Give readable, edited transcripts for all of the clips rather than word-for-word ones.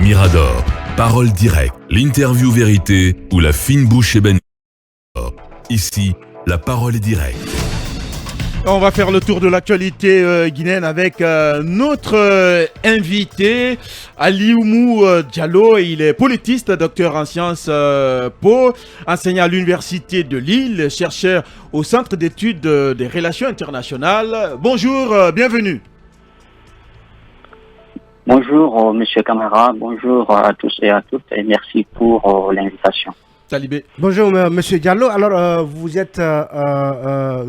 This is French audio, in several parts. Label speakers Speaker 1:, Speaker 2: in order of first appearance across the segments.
Speaker 1: Mirador, parole directe, l'interview vérité ou la fine bouche ébène. Ici, la parole est directe.
Speaker 2: On va faire le tour de l'actualité guinéenne avec notre invité, Ali Oumou Diallo. Il est politiste, docteur en sciences po, enseignant à l'Université de Lille, chercheur au Centre d'études des relations internationales. Bonjour, bienvenue.
Speaker 3: Bonjour, monsieur Camara, bonjour à tous et à toutes, et merci pour l'invitation.
Speaker 2: Talibé.
Speaker 4: Bonjour, monsieur Diallo. Alors, vous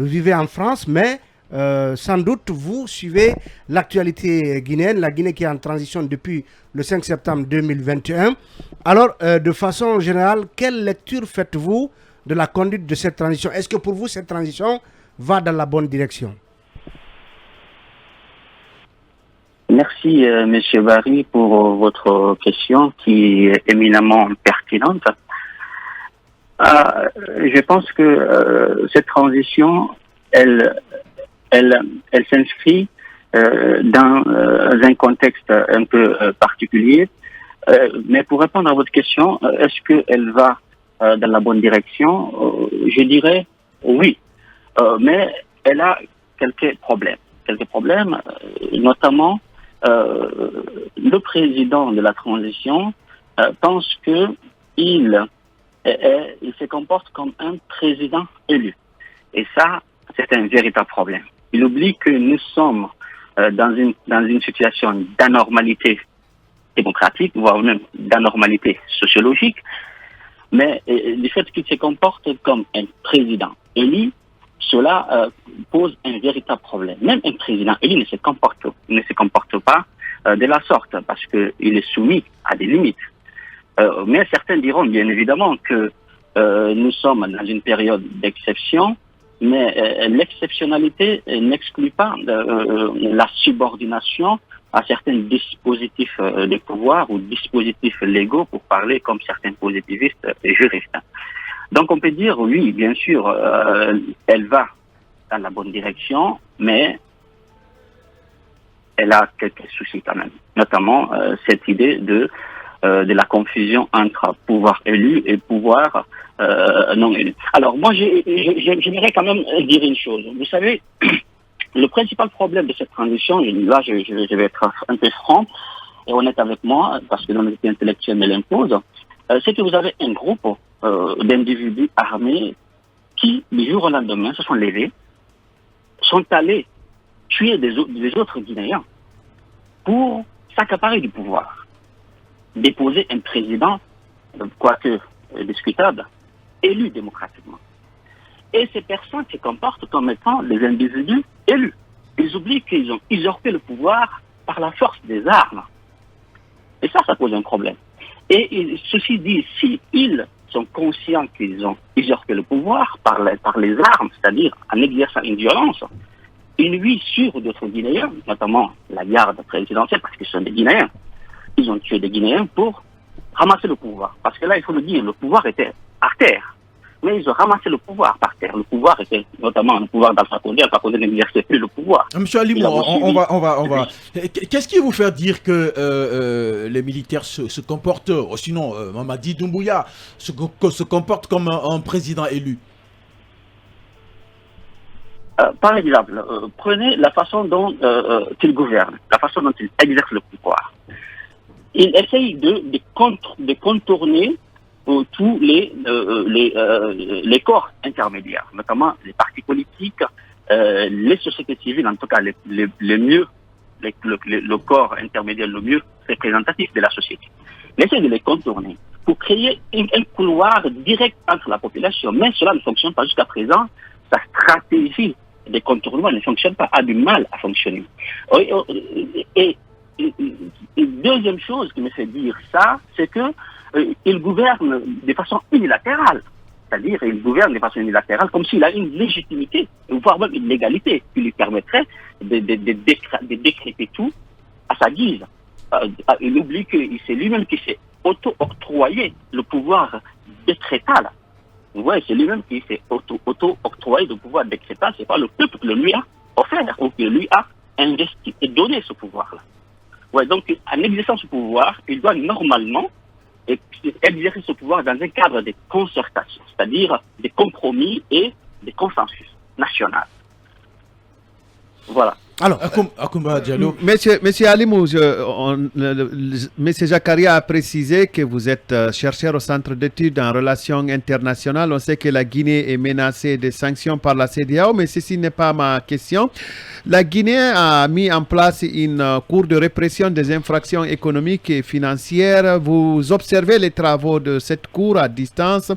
Speaker 4: vivez en France, mais sans doute vous suivez l'actualité guinéenne, la Guinée qui est en transition depuis le 5 septembre 2021. Alors, de façon générale, quelle lecture faites-vous de la conduite de cette transition? Est-ce que pour vous, cette transition va dans la bonne direction?
Speaker 3: Merci, monsieur Barry, pour votre question qui est éminemment pertinente. Je pense que cette transition, elle s'inscrit dans un contexte un peu particulier. Mais pour répondre à votre question, est-ce qu'elle va dans la bonne direction? Je dirais oui. Mais elle a quelques problèmes. Notamment, le président de la transition pense que il se comporte comme un président élu. Et ça, c'est un véritable problème. Il oublie que nous sommes dans une situation d'anormalité démocratique, voire même d'anormalité sociologique. Mais du fait qu'il se comporte comme un président élu, cela pose un véritable problème. Même un président élu ne se comporte pas de la sorte parce qu'il est soumis à des limites. Mais certains diront bien évidemment que nous sommes dans une période d'exception, mais l'exceptionnalité n'exclut pas la subordination à certains dispositifs de pouvoir ou dispositifs légaux, pour parler comme certains positivistes et juristes. Donc on peut dire, oui, bien sûr, elle va dans la bonne direction, mais elle a quelques soucis quand même. Notamment cette idée de la confusion entre pouvoir élu et pouvoir non élu. Alors moi, j'aimerais quand même dire une chose. Vous savez, le principal problème de cette transition, là je vais être un peu franc et honnête avec moi, parce que l'honnêteté intellectuelle me l'impose, c'est que vous avez un groupe d'individus armés qui, du jour au lendemain, se sont levés, sont allés tuer des autres Guinéens pour s'accaparer du pouvoir, déposer un président, quoique discutable, élu démocratiquement. Et ces personnes se comportent comme étant des individus élus. Ils oublient qu'ils ont usurpé le pouvoir par la force des armes. Et ça pose un problème. Et ceci dit, s'ils sont conscients qu'ils ont usurpé le pouvoir par les armes, c'est-à-dire en exerçant une violence, ils nuisent sur d'autres Guinéens, notamment la garde présidentielle, parce qu'ils sont des Guinéens. Ils ont tué des Guinéens pour ramasser le pouvoir. Parce que là, il faut le dire, le pouvoir était à terre. Mais ils ont ramassé le pouvoir par terre. Le pouvoir était notamment le pouvoir d'Alpha Condé. Alpha Condé n'exerçait plus le pouvoir.
Speaker 2: Monsieur Alimou, on va. Qu'est-ce qui vous fait dire que les militaires se comportent, sinon Mamadi Doumbouya se comporte comme un président élu?
Speaker 3: Par exemple, prenez la façon dont il gouverne, la façon dont il exerce le pouvoir. Il essaye de contourner tous les corps intermédiaires, notamment les partis politiques, les sociétés civiles, en tout cas le corps intermédiaire le mieux représentatif de la société. Il essaye de les contourner pour créer un couloir direct entre la population, mais cela ne fonctionne pas jusqu'à présent. Sa stratégie de contournement ne fonctionne pas, a du mal à fonctionner. Et deuxième chose qui me fait dire ça, c'est que il gouverne de façon unilatérale. C'est-à-dire, il gouverne de façon unilatérale comme s'il a une légitimité, voire même une légalité qui lui permettrait de décréter tout à sa guise. Il oublie que c'est lui-même qui s'est auto-octroyé le pouvoir décrétal. Ouais, c'est lui-même qui s'est auto-octroyé le pouvoir décrétal. C'est pas le peuple qui le lui a offert ou qui lui a investi et donné ce pouvoir-là. Ouais, donc, en exerçant ce pouvoir, il doit normalement exercer ce pouvoir dans un cadre de concertation, c'est-à-dire des compromis et des consensus nationaux. Voilà.
Speaker 4: Alors,
Speaker 2: Akoumba Diallo.
Speaker 5: Monsieur Alimou, Monsieur Zakaria a précisé que vous êtes chercheur au Centre d'études en relations internationales. On sait que la Guinée est menacée de sanctions par la CEDEAO, mais ceci n'est pas ma question. La Guinée a mis en place une cour de répression des infractions économiques et financières. Vous observez les travaux de cette cour à distance.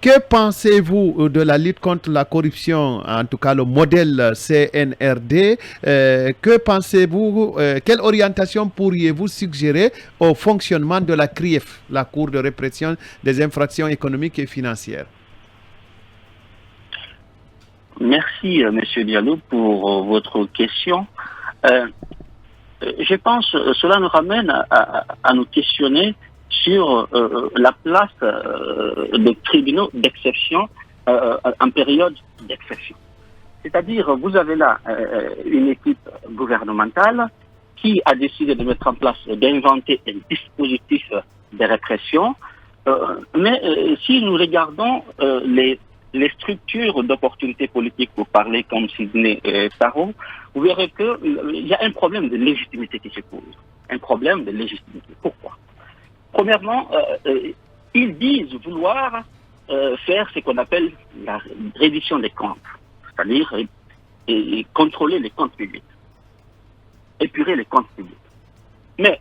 Speaker 5: Que pensez-vous de la lutte contre la corruption, en tout cas le modèle CNRD? Que pensez-vous, quelle orientation pourriez-vous suggérer au fonctionnement de la CRIEF, la Cour de répression des infractions économiques et financières?
Speaker 3: Merci, Monsieur Diallo, pour votre question. Je pense que cela nous ramène à nous questionner sur la place des tribunaux d'exception en période d'exception. C'est-à-dire, vous avez là une équipe gouvernementale qui a décidé de mettre en place, d'inventer un dispositif de répression. Mais si nous regardons les structures d'opportunités politiques, vous parlez comme Sidney Saro, vous verrez qu'il y a un problème de légitimité qui se pose. Un problème de légitimité. Pourquoi? Premièrement, ils disent vouloir faire ce qu'on appelle la reddition des comptes, c'est-à-dire et contrôler les comptes publics, épurer les comptes publics. Mais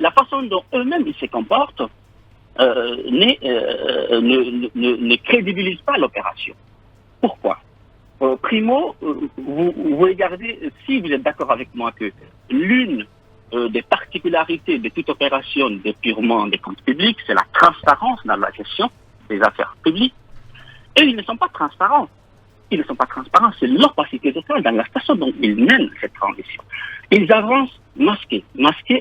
Speaker 3: la façon dont eux-mêmes ils se comportent ne crédibilise pas l'opération. Pourquoi? Primo, vous regardez, si vous êtes d'accord avec moi que l'une des particularités de toute opération d'épurement des comptes publics, c'est la transparence dans la gestion des affaires publiques. Et ils ne sont pas transparents. Ils ne sont pas transparents, c'est l'opacité totale dans la façon dont ils mènent cette transition. Ils avancent masqués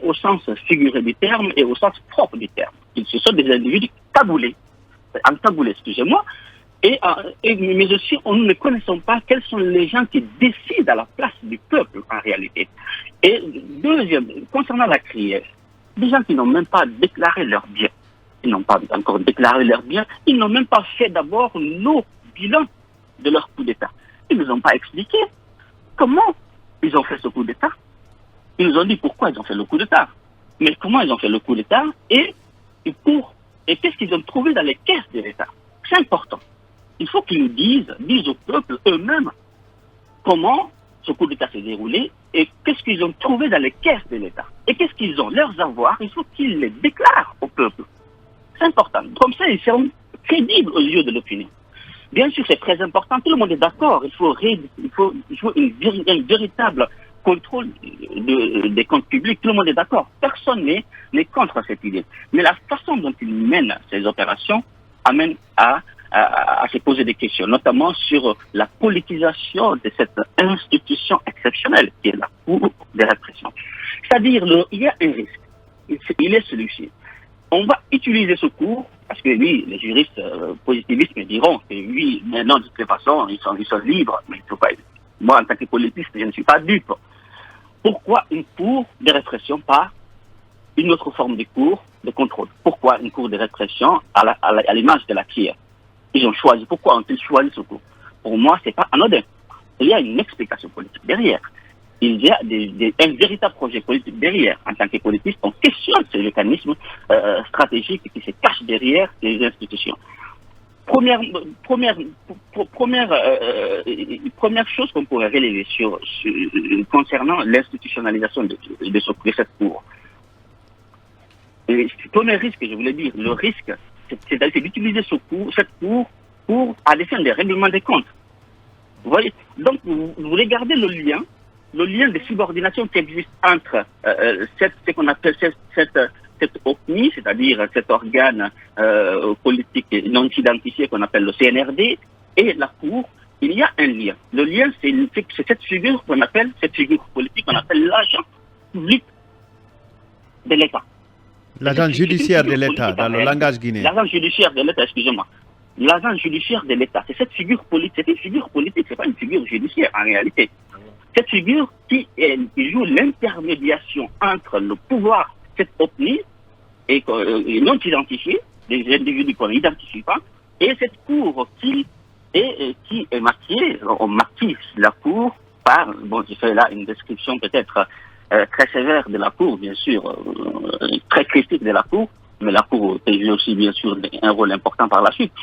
Speaker 3: au sens figuré du terme et au sens propre du terme. Ce sont des individus taboulés, excusez-moi, mais aussi nous ne connaissons pas quels sont les gens qui décident à la place du peuple en réalité. Et deuxième, concernant la CRIEF, des gens qui n'ont même pas déclaré leurs biens, ils n'ont pas encore déclaré leurs biens, ils n'ont même pas fait d'abord nos bilans de leur coup d'État. Ils ne nous ont pas expliqué comment ils ont fait ce coup d'État. Ils nous ont dit pourquoi ils ont fait le coup d'État. Mais comment ils ont fait le coup d'État et qu'est-ce qu'ils ont trouvé dans les caisses de l'État. C'est important. Il faut qu'ils nous disent au peuple eux-mêmes comment ce coup d'État s'est déroulé et qu'est-ce qu'ils ont trouvé dans les caisses de l'État. Et qu'est-ce qu'ils ont, leurs avoirs, il faut qu'ils les déclarent au peuple. C'est important. Comme ça, ils seront crédibles aux yeux de l'opinion. Bien sûr, c'est très important. Tout le monde est d'accord. Il faut un véritable contrôle des comptes publics. Tout le monde est d'accord. Personne n'est contre cette idée. Mais la façon dont ils mènent ces opérations amène à se poser des questions, notamment sur la politisation de cette institution exceptionnelle qui est la Cour de répression. C'est-à-dire, il y a un risque. Il est celui-ci. On va utiliser ce cours, parce que oui, les juristes positivistes me diront que oui, maintenant, de toute façon, ils sont libres. Mais moi, en tant que politiste, je ne suis pas dupe. Pourquoi une cour de répression par une autre forme de cour de contrôle? Pourquoi une cour de répression à l'image de la CRIEF? Ils ont choisi. Pourquoi ont-ils choisi ce cours? Pour moi, ce n'est pas anodin. Il y a une explication politique derrière. Il y a un véritable projet politique derrière. En tant que politiste, on questionne ce mécanisme stratégique qui se cache derrière les institutions. Première chose qu'on pourrait relever concernant l'institutionnalisation de cette cour. Le premier risque, je voulais dire, le risque, c'est d'utiliser cette cour à des fins de règlement des comptes. Vous voyez? Donc, vous regardez le lien de subordination qui existe entre ce qu'on appelle cette OCNI, c'est-à-dire cet organe politique non identifié qu'on appelle le CNRD, et la Cour. Il y a un lien. Le lien, c'est cette figure politique qu'on appelle l'agent public de l'État.
Speaker 5: L'agent judiciaire de l'État, dans le langage guinéen.
Speaker 3: L'agent judiciaire de l'État, excusez-moi. L'agent judiciaire de l'État, c'est cette figure politique. C'est une figure politique, c'est pas une figure judiciaire en réalité. Cette figure qui joue l'intermédiation entre le pouvoir, cette OPNI, et non identifiée, des individus qu'on n'identifie pas, et cette cour qui est maquillée. On maquille la cour par, bon, je fais là une description peut-être très sévère de la cour, bien sûr, très critique de la cour, mais la cour joue aussi, bien sûr, un rôle important par la suite,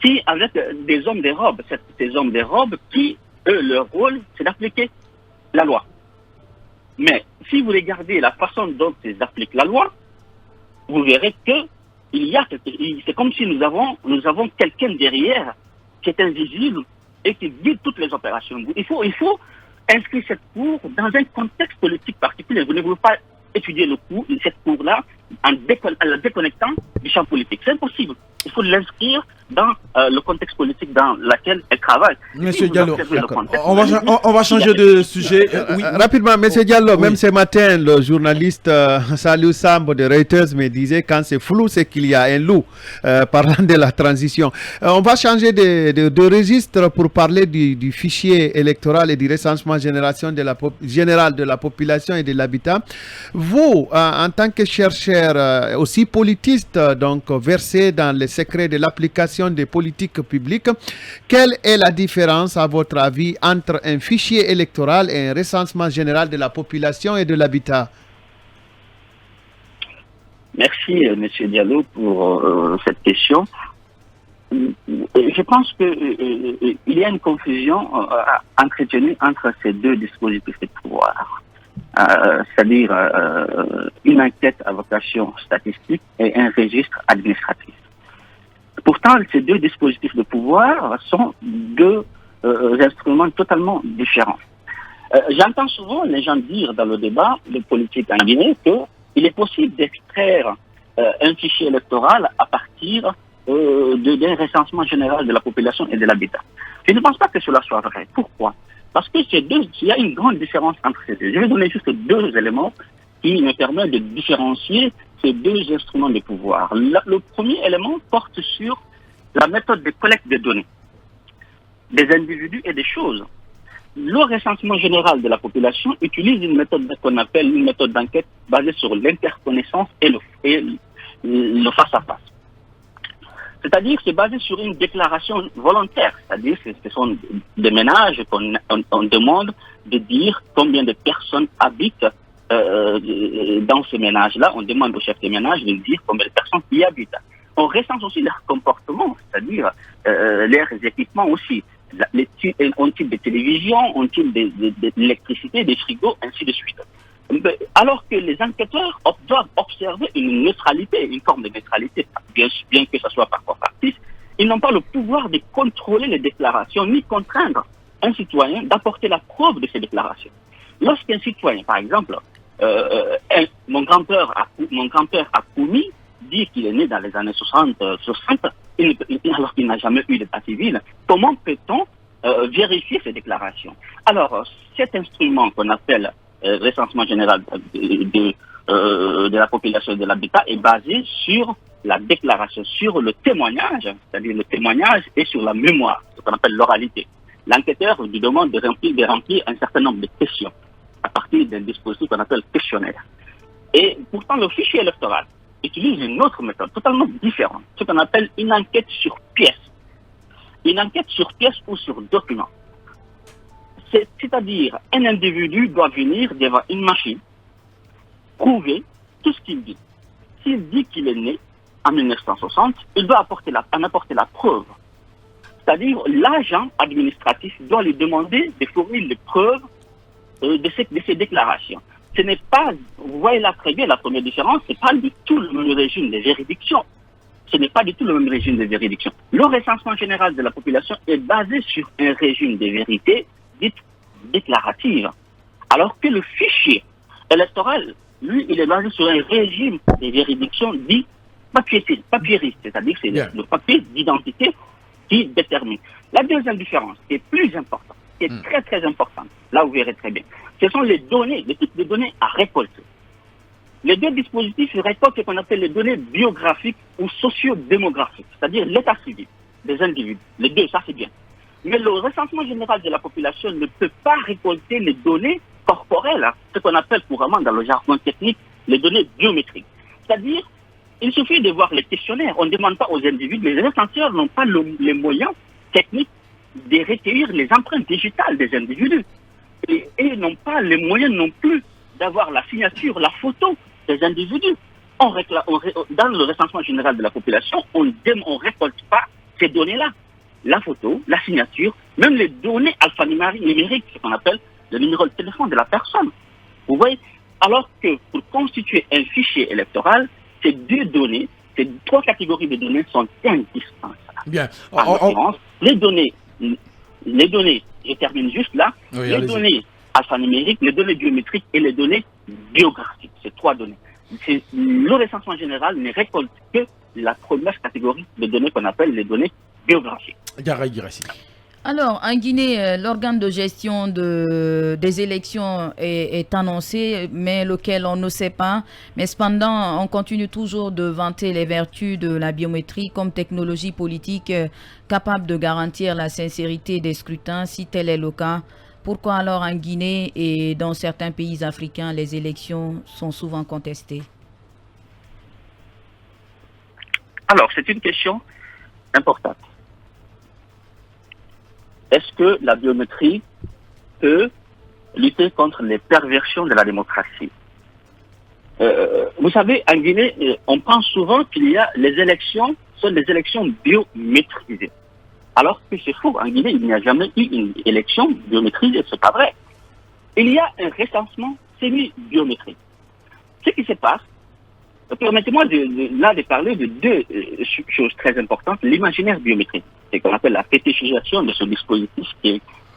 Speaker 3: qui, avec des hommes des robes, ces hommes des robes qui, eux, leur rôle, c'est d'appliquer la loi. Mais si vous regardez la façon dont ils appliquent la loi, vous verrez que c'est comme si nous avons quelqu'un derrière qui est invisible et qui guide toutes les opérations. Il faut inscrire cette cour dans un contexte politique particulier. Vous ne voulez pas étudier cette cour-là en la déconnectant du champ politique. C'est impossible. Il faut l'inscrire dans le contexte politique dans lequel elle travaille.
Speaker 2: Monsieur Diallo, on va changer de sujet. Oui.
Speaker 5: Rapidement, Monsieur Diallo, même ce matin, le journaliste Salou Sambo de Reuters me disait quand c'est flou, c'est qu'il y a un loup, parlant de la transition. On va changer de registre pour parler du fichier électoral et du recensement général de la population et de l'habitat. Vous, en tant que chercheur, aussi politiste, donc versé dans les secrets de l'application des politiques publiques, quelle est la différence, à votre avis, entre un fichier électoral et un recensement général de la population et de l'habitat?
Speaker 3: Merci, M. Diallo, pour cette question. Je pense qu'il y a une confusion entretenue entre ces deux dispositifs de pouvoir. C'est-à-dire une enquête à vocation statistique et un registre administratif. Pourtant, ces deux dispositifs de pouvoir sont deux instruments totalement différents. J'entends souvent les gens dire dans le débat de politique en Guinée qu'il est possible d'extraire un fichier électoral à partir d'un recensement général de la population et de l'habitat. Je ne pense pas que cela soit vrai. Pourquoi? Parce que il y a une grande différence entre ces deux. Je vais donner juste deux éléments qui me permettent de différencier ces deux instruments de pouvoir. Le premier élément porte sur la méthode de collecte des données, des individus et des choses. Le recensement général de la population utilise une méthode qu'on appelle une méthode d'enquête basée sur l'interconnaissance et le face-à-face. C'est-à-dire, c'est basé sur une déclaration volontaire. C'est-à-dire, ce sont des ménages qu'on demande de dire combien de personnes habitent dans ces ménages-là. On demande au chef de ménage de dire combien de personnes y habitent. On recense aussi leur comportement, c'est-à-dire leurs équipements aussi. Ont-ils des télévisions, ont-ils de l'électricité, des frigos, ainsi de suite. Alors que les enquêteurs doivent observer une neutralité, une forme de neutralité, bien que ce soit parfois factice, ils n'ont pas le pouvoir de contrôler les déclarations ni contraindre un citoyen d'apporter la preuve de ces déclarations. Lorsqu'un citoyen, par exemple, mon grand-père a commis, dit qu'il est né dans les années 60, alors qu'il n'a jamais eu d'état civil, comment peut-on vérifier ces déclarations? Alors, cet instrument qu'on appelle recensement général de la population et de l'habitat est basé sur la déclaration, sur le témoignage, c'est-à-dire le témoignage et sur la mémoire, ce qu'on appelle l'oralité. L'enquêteur lui demande de remplir un certain nombre de questions à partir d'un dispositif qu'on appelle questionnaire. Et pourtant, le fichier électoral utilise une autre méthode totalement différente, ce qu'on appelle une enquête sur pièce. Une enquête sur pièce ou sur document. C'est-à-dire, un individu doit venir devant une machine, prouver tout ce qu'il dit. S'il dit qu'il est né en 1960, il doit en apporter la preuve. C'est-à-dire, l'agent administratif doit lui demander de fournir les preuves de ces déclarations. Ce n'est pas, vous voyez là très bien la première différence, ce n'est pas du tout le même régime de juridiction. Ce n'est pas du tout le même régime de juridiction. Le recensement général de la population est basé sur un régime de vérité dite déclarative. Alors que le fichier électoral, lui, il est basé sur un régime de juridiction dit papieriste, c'est-à-dire que c'est le papier d'identité qui détermine. La deuxième différence, qui est plus importante, qui est très très importante, là vous verrez très bien, ce sont les données, les types de données à récolter. Les deux dispositifs récoltent ce qu'on appelle les données biographiques ou socio-démographiques, c'est-à-dire l'état civil des individus. Les deux, ça c'est bien. Mais le recensement général de la population ne peut pas récolter les données corporelles, ce qu'on appelle couramment dans le jargon technique les données biométriques. C'est-à-dire, il suffit de voir les questionnaires. On ne demande pas aux individus. Les recenseurs n'ont pas les moyens techniques de recueillir les empreintes digitales des individus. Et ils n'ont pas les moyens non plus d'avoir la signature, la photo des individus. Dans le recensement général de la population, on ne récolte pas ces données-là. La photo, la signature, même les données alphanumériques, ce qu'on appelle le numéro de téléphone de la personne. Vous voyez? Alors que pour constituer un fichier électoral, ces deux données, ces trois catégories de données sont indispensables.
Speaker 2: Bien.
Speaker 3: En l'occurrence, les données, je termine juste là,
Speaker 2: Oui,
Speaker 3: les données alphanumériques, les données biométriques et les données biographiques, ces trois données. Le recensement général ne récolte que la première catégorie de données qu'on appelle les données biographiques.
Speaker 2: Garay Girassi.
Speaker 6: Alors, en Guinée, l'organe de gestion des élections est annoncé, mais lequel on ne sait pas. Mais cependant, on continue toujours de vanter les vertus de la biométrie comme technologie politique capable de garantir la sincérité des scrutins, si tel est le cas. Pourquoi alors en Guinée et dans certains pays africains, les élections sont souvent contestées?
Speaker 3: Alors, c'est une question importante. Est-ce que la biométrie peut lutter contre les perversions de la démocratie? Vous savez, en Guinée, on pense souvent qu'il y a les élections, sont des élections biométrisées. Alors que c'est faux. En Guinée, il n'y a jamais eu une élection biométrisée. C'est pas vrai. Il y a un recensement semi-biométrique. Ce qui se passe, permettez-moi de parler de deux choses très importantes. L'imaginaire biométrique, c'est qu'on appelle la fétichisation de ce dispositif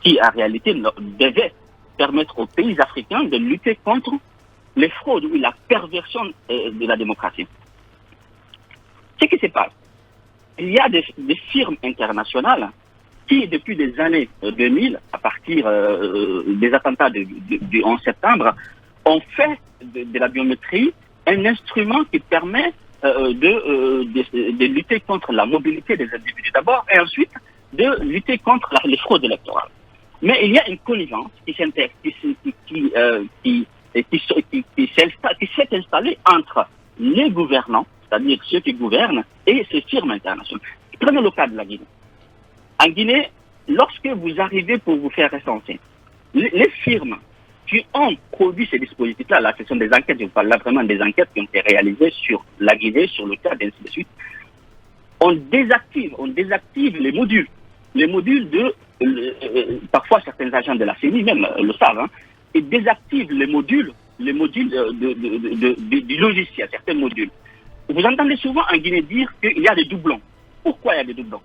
Speaker 3: qui en réalité devait permettre aux pays africains de lutter contre les fraudes ou la perversion de la démocratie. Ce qui se passe, il y a des firmes internationales qui, depuis des années 2000, à partir des attentats du 11 septembre, ont fait de la biométrie un instrument qui permet de lutter contre la mobilité des individus d'abord et ensuite de lutter contre les fraudes électorales. Mais il y a une connivence qui s'est installée entre les gouvernants, c'est-à-dire ceux qui gouvernent, et ces firmes internationales. Prenez le cas de la Guinée. En Guinée, lorsque vous arrivez pour vous faire recenser, les firmes qui ont produit ces dispositifs-là, ce sont des enquêtes, je parle là vraiment des enquêtes qui ont été réalisées sur la Guinée, sur le cas, ainsi de suite. On désactive les modules. Les modules parfois certains agents de la CENI même le savent, hein, et désactivent les modules du logiciel, certains modules. Vous entendez souvent en Guinée dire qu'il y a des doublons. Pourquoi il y a des doublons?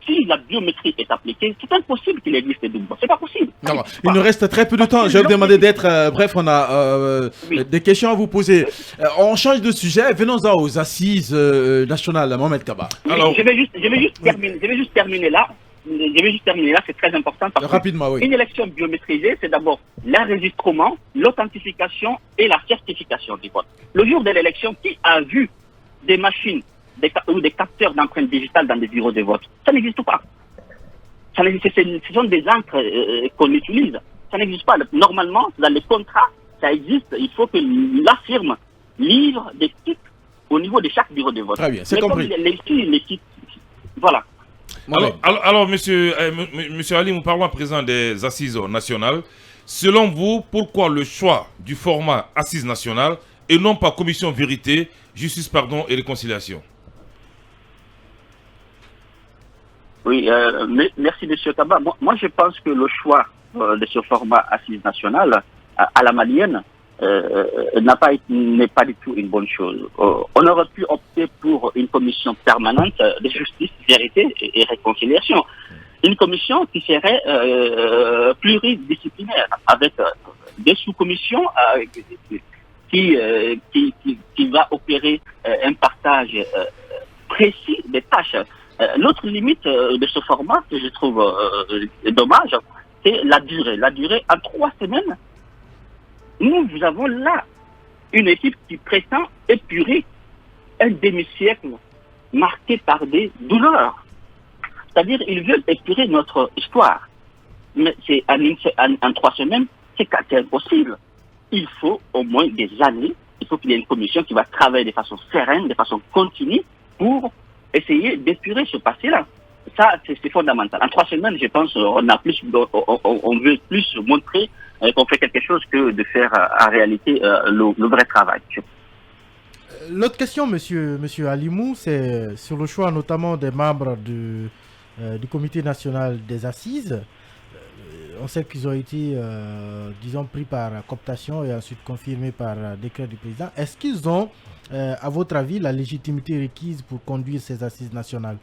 Speaker 3: Si la biométrie est appliquée, c'est impossible qu'il existe des doublons. C'est pas possible.
Speaker 2: Non, il nous reste très peu de temps. Je vais vous demander d'être bref. On a des questions à vous poser. On change de sujet. Venons-en aux assises nationales. Mohamed Kaba.
Speaker 3: Alors, je vais juste terminer là. C'est très important.
Speaker 2: Rapidement, oui.
Speaker 3: Une élection biométrisée, c'est d'abord l'enregistrement, l'authentification et la certification du vote. Le jour de l'élection, qui a vu des machines ou des capteurs d'empreintes digitales dans des bureaux de vote? Ça n'existe pas. Ce sont des encres qu'on utilise. Ça n'existe pas. Normalement, dans les contrats, ça existe. Il faut que la firme livre des kits au niveau de chaque bureau de vote.
Speaker 2: Très bien, c'est compris.
Speaker 3: Les kits, voilà.
Speaker 7: Alors, monsieur Ali, nous parlons à présent des assises nationales. Selon vous, pourquoi le choix du format assises nationales et non pas commission vérité, justice, et réconciliation?
Speaker 3: Oui, merci monsieur Kaba. Moi, je pense que le choix de ce format assise nationale à la malienne n'est pas du tout une bonne chose. On aurait pu opter pour une commission permanente de justice, vérité et réconciliation. Une commission qui serait pluridisciplinaire, avec des sous-commissions qui va opérer un partage précis des tâches. L'autre limite de ce format que je trouve dommage, c'est la durée. La durée, en 3 semaines, nous avons là une équipe qui prétend épurer un demi-siècle marqué par des douleurs. C'est-à-dire, ils veulent épurer notre histoire. Mais c'est en 3 semaines, c'est impossible. Il faut au moins des années. Il faut qu'il y ait une commission qui va travailler de façon sereine, de façon continue, pour essayer d'épurer ce passé-là. Ça, c'est fondamental. En 3 semaines, je pense, on veut plus montrer qu'on fait quelque chose que de faire en réalité le vrai travail.
Speaker 8: L'autre question, monsieur Alimou, c'est sur le choix notamment des membres du comité national des assises. On sait qu'ils ont été, disons, pris par cooptation et ensuite confirmés par décret du président. Est-ce qu'ils ont, à votre avis, la légitimité requise pour conduire ces assises nationales?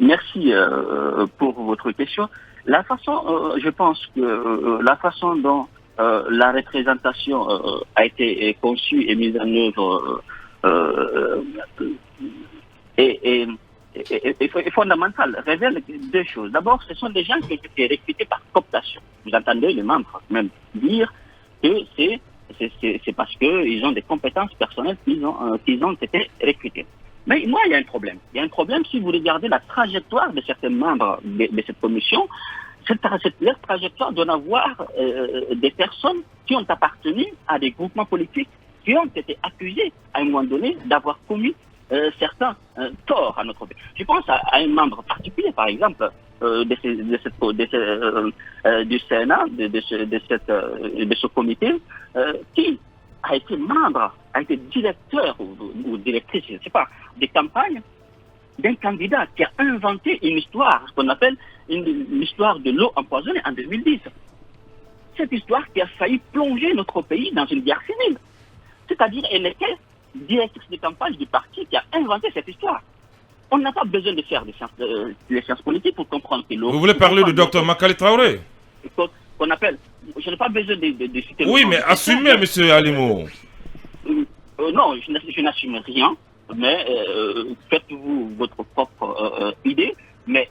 Speaker 3: Merci pour votre question. La façon, je pense que la façon dont la représentation a été conçue et mise en œuvre est fondamentale, révèle 2 choses. D'abord, ce sont des gens qui ont été recrutés par cooptation. Vous entendez les membres même dire que c'est parce qu'ils ont des compétences personnelles qu'ils ont été recrutés. Mais moi, il y a un problème. Il y a un problème si vous regardez la trajectoire de certains membres de cette commission. Leur trajectoire doit avoir des personnes qui ont appartenu à des groupements politiques qui ont été accusés à un moment donné d'avoir commis certains torts à notre pays. Je pense à un membre particulier, par exemple, du Sénat, de ce comité, qui a été membre, a été directeur ou directrice, je ne sais pas, des campagnes d'un candidat qui a inventé une histoire, ce qu'on appelle une histoire de l'eau empoisonnée en 2010. Cette histoire qui a failli plonger notre pays dans une guerre civile. C'est-à-dire, elle était directrice de campagne du parti qui a inventé cette histoire. On n'a pas besoin de faire des sciences politiques pour comprendre que l'eau...
Speaker 7: Vous voulez parler de Dr Makali Traoré?
Speaker 3: Qu'on appelle... Je n'ai pas besoin de citer...
Speaker 7: Oui, mais assumez, M. Alimou.
Speaker 3: Non, je n'assume rien, mais faites-vous votre propre idée. Mais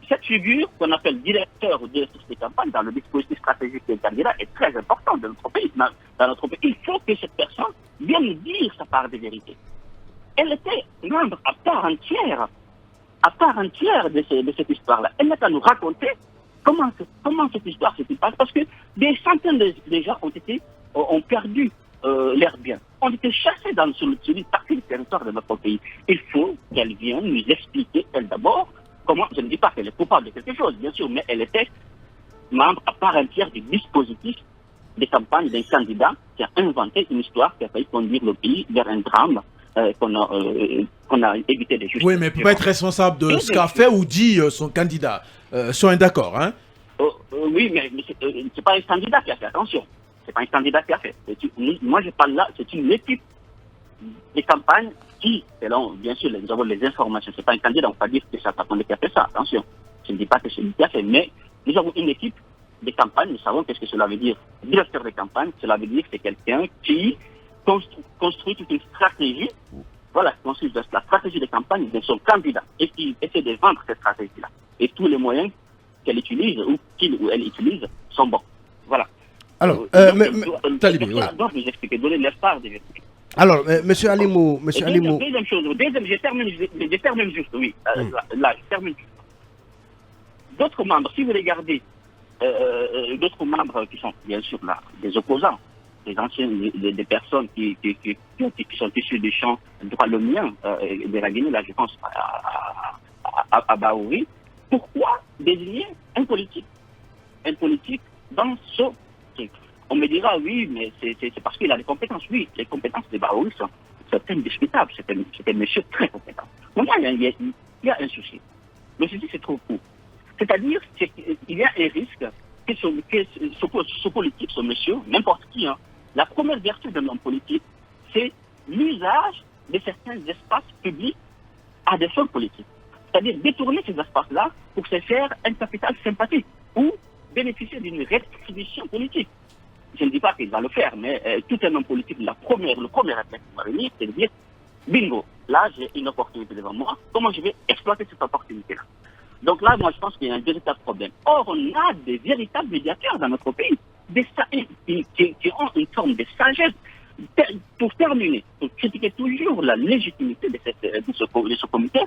Speaker 3: cette figure qu'on appelle directeur ou directrice de campagne dans le dispositif stratégique des candidats est très importante dans notre pays. Dans notre pays. Il faut que cette personne vienne nous dire sa part de vérité. Elle était membre à part entière de cette histoire-là. Elle n'a qu'à nous raconter comment cette histoire s'est passée, parce que des centaines de gens ont perdu leurs biens, ont été chassés sur une partie du territoire de notre pays. Il faut qu'elle vienne nous expliquer, elle d'abord, comment, je ne dis pas qu'elle est coupable de quelque chose, bien sûr, mais elle était membre à part entière du dispositif de campagne d'un candidat qui a inventé une histoire qui a failli conduire le pays vers un drame qu'on a évité de justifier.
Speaker 2: Oui, mais il ne peut pas être responsable de ce qu'a fait ou dit son candidat. Soyez d'accord, hein?
Speaker 3: Oui, mais c'est pas un candidat qui a fait, attention. C'est pas un candidat qui a fait. Moi, je parle là, c'est une équipe de campagne qui, selon, bien sûr, nous avons les informations. C'est pas un candidat, on ne peut pas dire que c'est un qui a fait ça, attention. Je ne dis pas que c'est lui qui a fait, mais nous avons une équipe de campagne, nous savons qu'est-ce que cela veut dire. Directeur de campagne, cela veut dire que c'est quelqu'un qui construit toute une stratégie, voilà, construit la stratégie de campagne de son candidat et qui essaie de vendre cette stratégie-là. Et tous les moyens qu'elle utilise ou qu'il ou elle utilise sont bons. Voilà.
Speaker 4: Alors,
Speaker 2: Talibé, voilà.
Speaker 3: Donc, nous expliquer, donner leur part de vérité.
Speaker 4: Alors, monsieur Alimou,
Speaker 3: Deuxième chose, je termine juste, oui. Là, je termine juste. D'autres membres, si vous regardez d'autres membres qui sont bien sûr là, des opposants, des anciens, des personnes qui sont issues du champ droit le mien de la Guinée, là je pense à Baouri, pourquoi désigner un politique dans ce truc? On me dira oui, mais c'est parce qu'il a des compétences. Oui, les compétences de Baouri sont indiscutables, c'est un monsieur très compétent. Maintenant, il y a un souci. Le souci c'est trop court. C'est-à-dire qu'il y a un risque que ce politique, ce monsieur, n'importe qui, hein, la première vertu d'un homme politique, c'est l'usage de certains espaces publics à des fins politiques. C'est-à-dire détourner ces espaces-là pour se faire un capital sympathique ou bénéficier d'une rétribution politique. Je ne dis pas qu'il va le faire, mais tout un homme politique, le premier réflexe qui va venir, c'est de dire bingo, là j'ai une opportunité devant moi, comment je vais exploiter cette opportunité-là? Donc là, moi, je pense qu'il y a un véritable problème. Or, on a des véritables médiateurs dans notre pays, qui ont une forme de sagesse. Pour terminer, critiqué toujours la légitimité de ce comité.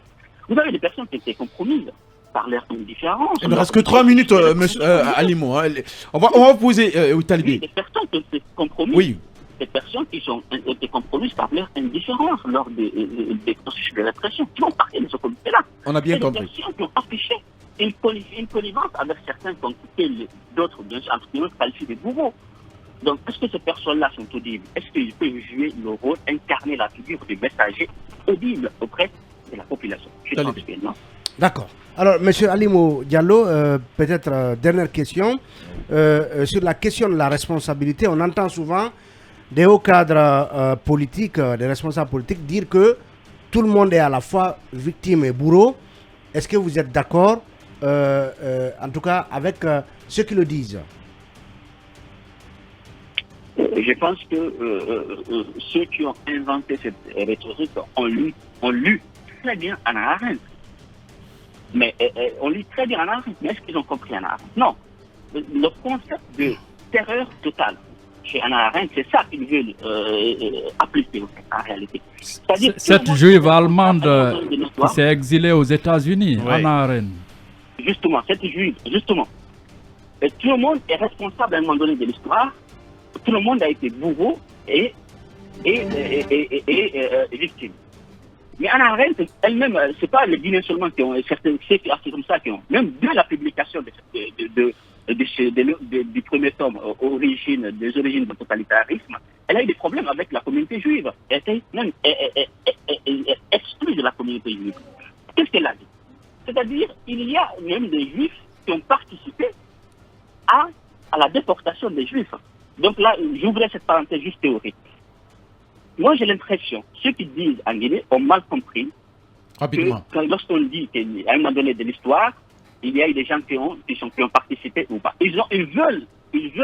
Speaker 3: Vous avez des personnes qui étaient compromises par leur indifférence.
Speaker 2: Il ne reste que 3 minutes, monsieur Alimou. Hein. On va vous poser, Talibé.
Speaker 3: Des personnes qui étaient compromises.
Speaker 2: Oui.
Speaker 3: Des personnes qui ont été compromises par leur indifférence lors des processus de répression, qui ont parlé de ce comité-là.
Speaker 2: On a bien
Speaker 3: Des
Speaker 2: compris.
Speaker 3: personnes qui ont affiché une connivence avec certains qui ont quitté d'autres, bien sûr, entre guillemets, qualifiés de bourreaux. Donc, est-ce que ces personnes-là sont audibles? Est-ce qu'ils peuvent jouer le rôle, incarner la figure du messager audible auprès de la population? Je pense que non.
Speaker 4: D'accord. Alors, M. Alimou Diallo, peut-être dernière question. Sur la question de la responsabilité, on entend souvent des hauts cadres politiques, des responsables politiques, dire que tout le monde est à la fois victime et bourreau. Est-ce que vous êtes d'accord, en tout cas, avec ceux qui le disent?
Speaker 3: Je pense que ceux qui ont inventé cette rhétorique ont lu très bien Hannah Arendt. Mais on lit très bien Hannah Arendt, mais est-ce qu'ils ont compris Hannah Arendt? Non. Le concept de terreur totale chez Hannah Arendt, c'est ça qu'ils veulent appliquer en réalité.
Speaker 9: Cette juive allemande qui s'est exilée aux États-Unis,
Speaker 3: ouais.
Speaker 9: Hannah Arendt.
Speaker 3: Justement, cette juive, justement. Et tout le monde est responsable à un moment donné de l'histoire. Tout le monde a été bourreau et victime. Mais Hannah Arendt elle-même, c'est pas les Guinéens seulement qui ont certains faits comme ça qui ont. Même dès la publication du premier tome, des origines du totalitarisme, elle a eu des problèmes avec la communauté juive. Elle était même exclue de la communauté juive. Qu'est-ce qu'elle a dit? C'est-à-dire, il y a même des juifs qui ont participé à la déportation des juifs. Donc là, j'ouvrais cette parenthèse juste théorique. Moi, j'ai l'impression, ceux qui disent en Guinée ont mal compris que lorsqu'on dit qu'à un moment donné de l'histoire, il y a eu des gens qui ont participé ou pas. Ils veulent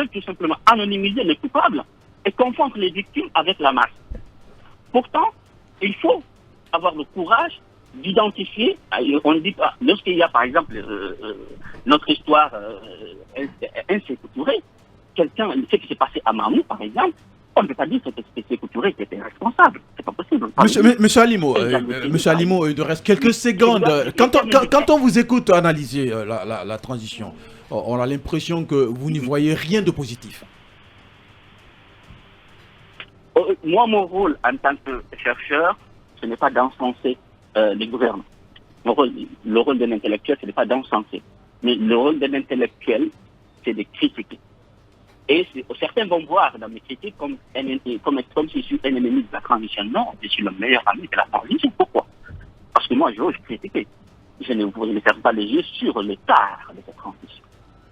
Speaker 3: tout simplement anonymiser les coupables et confondre les victimes avec la masse. Pourtant, il faut avoir le courage d'identifier, on dit pas, lorsqu'il y a par exemple notre histoire insécurée, quelqu'un, ce qui s'est passé à Mamou par exemple, on ne peut pas dire que c'était Sékou Touré qui était responsable. C'est pas possible.
Speaker 2: Monsieur Alimou, il nous reste quelques secondes. Quand on vous écoute analyser la transition, on a l'impression que vous n'y voyez rien de positif.
Speaker 3: Moi, mon rôle en tant que chercheur, ce n'est pas d'encenser les gouvernements. Le rôle d'un intellectuel, ce n'est pas d'encenser. Mais le rôle d'un intellectuel, c'est de critiquer. Et certains vont voir dans mes critiques comme si je suis un ennemi de la transition. Non, je suis le meilleur ami de la transition. Pourquoi? Parce que moi, j'ose critiquer. Je ne ferme pas les yeux sur le tard de cette transition.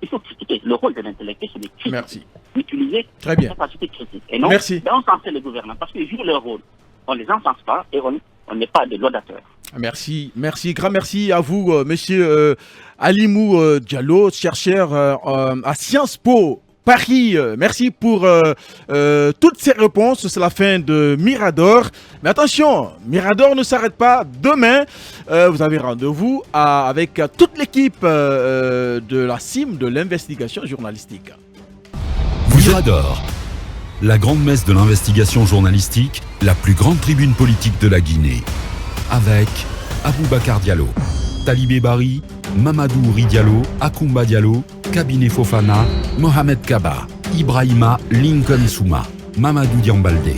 Speaker 3: Il faut critiquer. Le rôle de l'intellectuel, c'est de critiquer.
Speaker 2: Merci.
Speaker 3: Utiliser
Speaker 2: la
Speaker 3: capacité critique. Et non d'encenser les gouvernants. Parce qu'ils jouent leur rôle. On ne les encense pas et on n'est pas des laudateurs.
Speaker 2: Merci, grand merci à vous, monsieur Alimou Diallo, chercheur à Sciences Po Paris. Merci pour toutes ces réponses. C'est la fin de Mirador. Mais attention, Mirador ne s'arrête pas. Demain, vous avez rendez-vous avec toute l'équipe de la CIM, de l'investigation journalistique.
Speaker 1: Mirador, la grande messe de l'investigation journalistique, la plus grande tribune politique de la Guinée. Avec Aboubacar Diallo, Talibé Bari, Mamadou Ouri Diallo, Akoumba Diallo, Kabinet Fofana, Mohamed Kaba, Ibrahima Lincoln Souma, Mamadou Diambalde.